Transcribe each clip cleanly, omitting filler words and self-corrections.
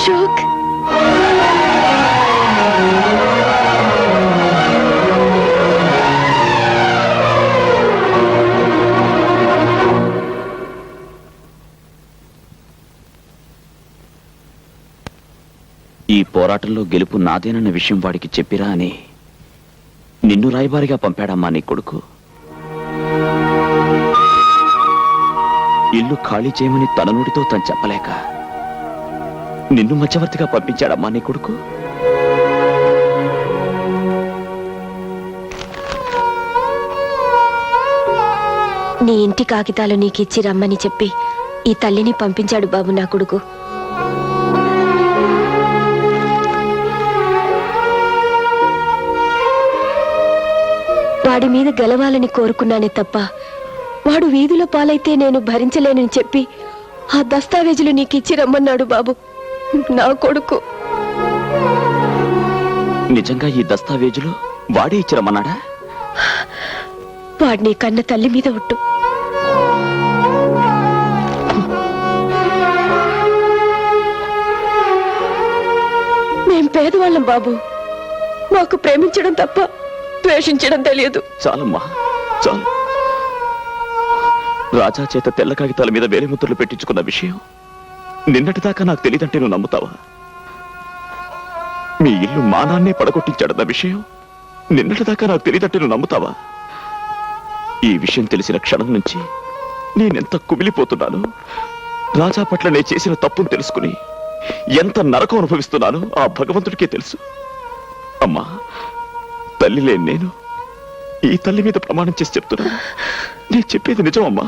అశోక్, ఈ పోరాటంలో గెలుపు నాదేనన్న విషయం వాడికి చెప్పిరా అని నిన్ను రాయబారిగా పంపాడమ్మా నీ కొడుకు. ఇల్లు ఖాళీ చేయమని తన నోటితో తను చెప్పలేక నిన్ను మధ్యవర్తిగా పంపించాడమ్మా నీ కొడుకు. నీ ఇంటి కాగితాలు నీకిచ్చి రమ్మని చెప్పి ఈ తల్లిని పంపించాడు బాబు నా కొడుకు. వాడి మీద గెలవాలని కోరుకున్నానే తప్ప వాడు వీధుల పాలైతే నేను భరించలేనని చెప్పి ఆ దస్తావేజులు నీకిచ్చి రమ్మన్నాడు బాబు నా కొడుకు. నిజంగా ఈ దస్తావేజులు వాడే ఇచ్చి రమ్మన్నాడా? వాడిని కన్న తల్లి మీద ఒట్టు. మేం పేదవాళ్ళం బాబు, మాకు ప్రేమించడం తప్ప ద్వేషించడం తెలియదు. చాలమ్మా చాలు. రాజా చేత తెల్ల కాగితాల మీద వేలిముద్రలు పెట్టించుకున్న విషయం నిన్నటిదాకా నాకు తెలియదంటే నువ్వు నమ్ముతావా? మీ ఇల్లు మానాన్నే పడగొట్టించాడన్న విషయం నిన్నటిదాకా నాకు తెలియదంటే నువ్వు నమ్ముతావా? ఈ విషయం తెలిసిన క్షణం నుంచి నేనెంత కుమిలిపోతున్నాను. రాజా పట్ల నేను చేసిన తప్పును తెలుసుకుని ఎంత నరకం అనుభవిస్తున్నానో ఆ భగవంతుడికే తెలుసు. అమ్మా, తల్లి లేని నేను ఈ తల్లి మీద ప్రమాణం చేసి చెప్తున్నాను, నేను చెప్పేది నిజమమ్మా.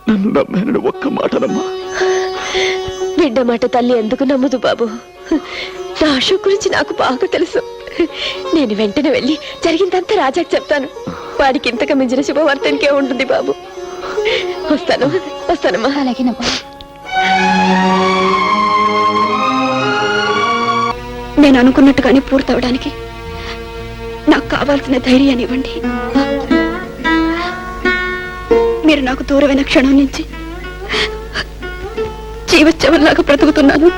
నన్ను నమ్మానని ఒక్క మాటనమ్మా. బిడ్డ మాట తల్లి ఎందుకు నమ్మదు బాబు? నా అశోక్ గురించి నాకు బాగా తెలుసు. నేను వెంటనే వెళ్ళి జరిగిందంతా రాజాకి చెప్తాను. వాడికి ఇంతకు మించిన శుభవార్త ఇంకే ఉంటుంది బాబు. వస్తాను వస్తానమ్మా. అలాగేనమ్మా. నేను అనుకున్నట్టుగానే పూర్తవడానికి నాకు కావాల్సిన ధైర్యాన్ని ఇవ్వండి. మీరు నాకు దూరమైన క్షణం నుంచి జీవోత్సవంలాగా బ్రతుకుతున్నాను.